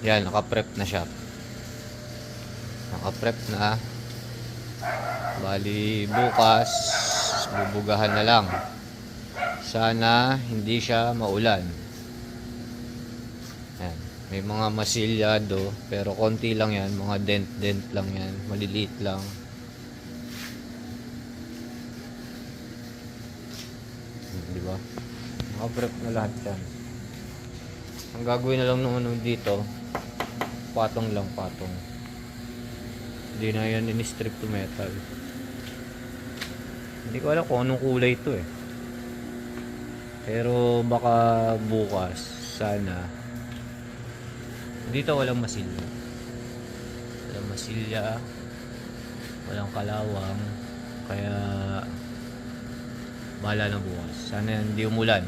Yan, naka-prep na siya. Naka-prep na. Bali bukas bubugahan na lang. Sana hindi siya maulan. Yan. May mga masilyado pero konti lang yan, mga dent lang yan, maliliit lang. Di ba? Naka-prep na lahat yan. Ang gagawin na lang nung dito, patong lang, patong. Hindi na yan in-strip to metal. Hindi ko alam kung anong kulay ito eh. Pero baka bukas, sana. Dito walang masilya. Walang masilya. Walang kalawang. Kaya bahala na bukas. Sana hindi umulan.